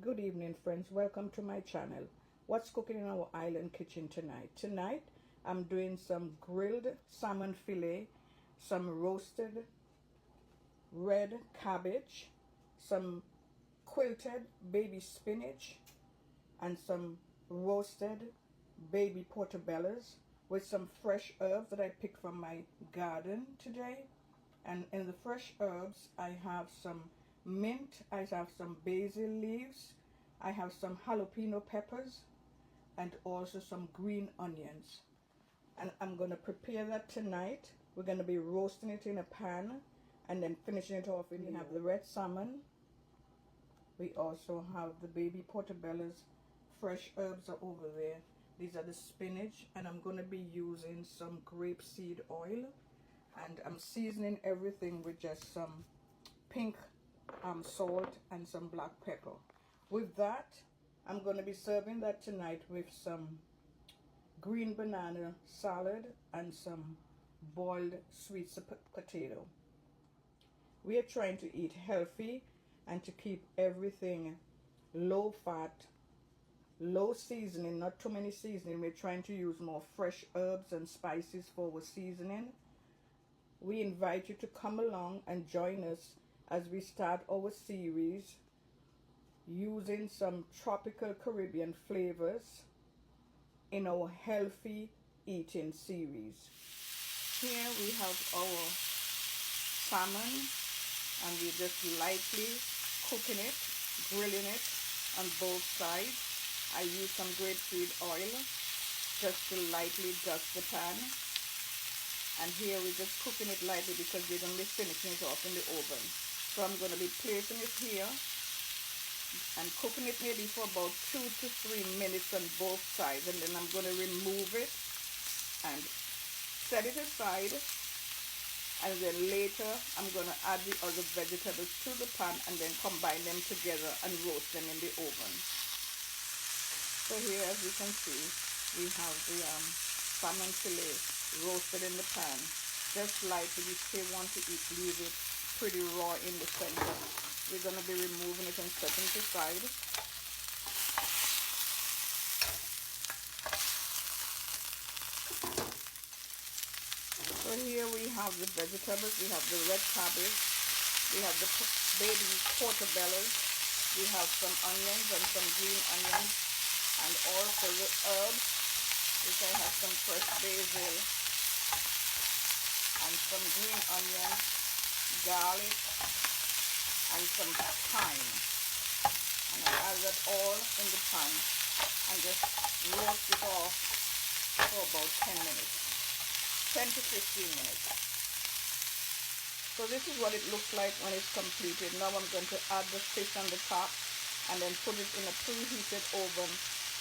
Good evening, friends. Welcome to my channel. What's cooking in our island kitchen tonight? Tonight, I'm doing some grilled salmon fillet, some roasted red cabbage, some quilted baby spinach, and some roasted baby portobellos with some fresh herbs that I picked from my garden today. And in the fresh herbs, I have some mint, I have some basil leaves, I have some jalapeno peppers, and also some green onions. And I'm going to prepare that tonight. We're going to be roasting it in a pan and then finishing it off. We have the red salmon. We also have the baby portobellos. Fresh herbs are over there. These are the spinach, and I'm going to be using some grapeseed oil. And I'm seasoning everything with just some pink salt and some black pepper. With that, I'm going to be serving that tonight with some green banana salad and some boiled sweet potato. We are trying to eat healthy and to keep everything low fat, low seasoning, not too many seasoning. We're trying to use more fresh herbs and spices for our seasoning. We invite you to come along and join us as we start our series using some tropical Caribbean flavors in our healthy eating series. Here we have our salmon, and we're just lightly cooking it, grilling it on both sides. I use some grapeseed oil just to lightly dust the pan. And here we're just cooking it lightly because we're going to be finishing it off in the oven. So I'm going to be placing it here and cooking it maybe for about 2 to 3 minutes on both sides. And then I'm going to remove it and set it aside. And then later I'm going to add the other vegetables to the pan and then combine them together and roast them in the oven. So here, as you can see, we have the salmon fillet roasted in the pan, just lightly. We still want to leave it pretty raw in the center. We're going to be removing it and setting it aside. So here we have the vegetables. We have the red cabbage, we have the baby portobellos, we have some onions and some green onions, and also the herbs, which I have some fresh basil and some green onion, garlic, and some thyme. And I add that all in the pan and just roast it off for about 10 minutes, 10 to 15 minutes. So this is what it looks like when it's completed. Now I'm going to add the fish on the top and then put it in a preheated oven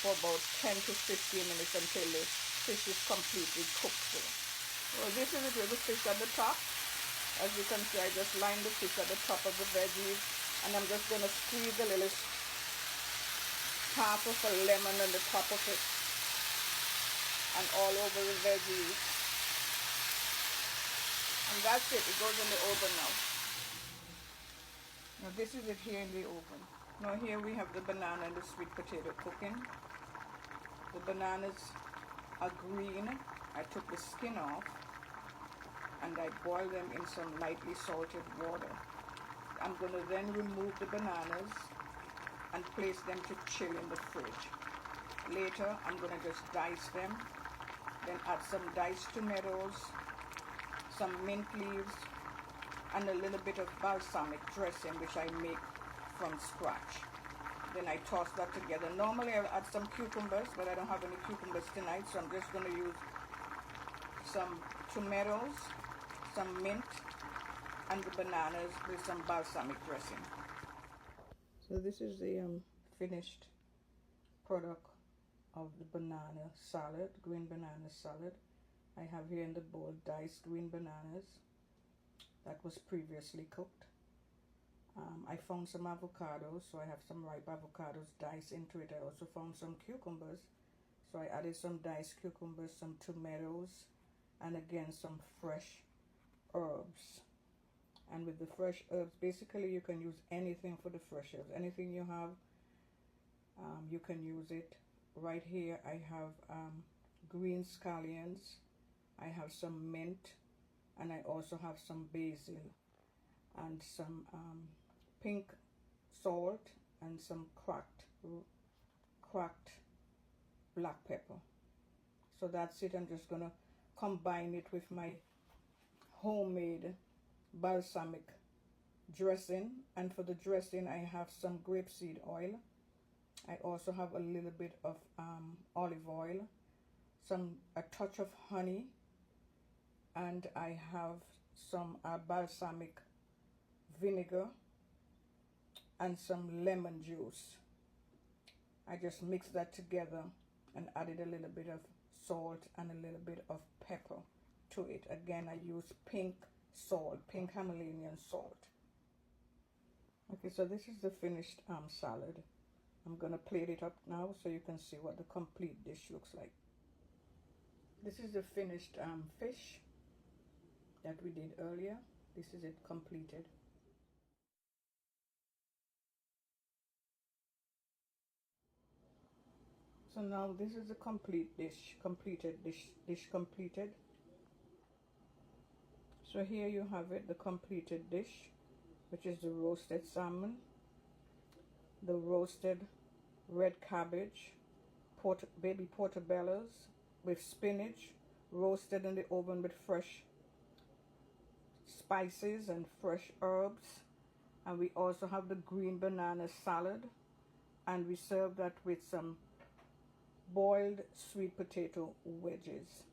for about 10 to 15 minutes until the fish is completely cooked through. So this is it with the fish at the top. As you can see, I just lined the fish at the top of the veggies, and I'm just going to squeeze a little half of a lemon on the top of it and all over the veggies. And that's it. It goes in the oven now. Now this is it here in the oven. Now here we have the banana and the sweet potato cooking. The bananas are green. I took the skin off and I boiled them in some lightly salted water. I'm going to then remove the bananas and place them to chill in the fridge. Later I'm going to just dice them, then add some diced tomatoes, some mint leaves, and a little bit of balsamic dressing, which I make from scratch. Then I toss that together. Normally I'll add some cucumbers, but I don't have any cucumbers tonight, so I'm just going to use some tomatoes, some mint, and the bananas with some balsamic dressing. So this is the finished product of the banana salad, green banana salad. I have here in the bowl diced green bananas that was previously cooked. I found some avocados, so I have some ripe avocados diced into it. I also found some cucumbers, so I added some diced cucumbers, some tomatoes, and again some fresh herbs. And with the fresh herbs, basically you can use anything for the fresh herbs, anything you have You can use it. Right here I have green scallions, I have some mint, and I also have some basil and some pink salt and some cracked black pepper. So that's it. I'm just gonna combine it with my homemade balsamic dressing, and for the dressing I have some grapeseed oil. I also have a little bit of olive oil, a touch of honey, and I have some balsamic vinegar and some lemon juice. I just mixed that together and added a little bit of salt and a little bit of pepper to it. Again, I use pink salt, pink Himalayan salt. Okay, so this is the finished salad. I'm gonna plate it up now so you can see what the complete dish looks like. This is the finished fish that we did earlier. This is it completed. So now this is the complete dish, dish completed. So here you have it, the completed dish, which is the roasted salmon, the roasted red cabbage, baby portobellos with spinach, roasted in the oven with fresh spices and fresh herbs. And we also have the green banana salad, and we serve that with some boiled sweet potato wedges.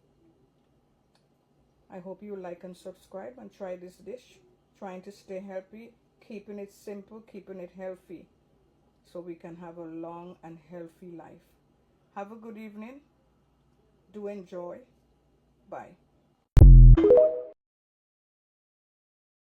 I hope you like and subscribe and try this dish. Trying to stay healthy, keeping it simple, keeping it healthy, so we can have a long and healthy life. Have a good evening. Do enjoy. Bye.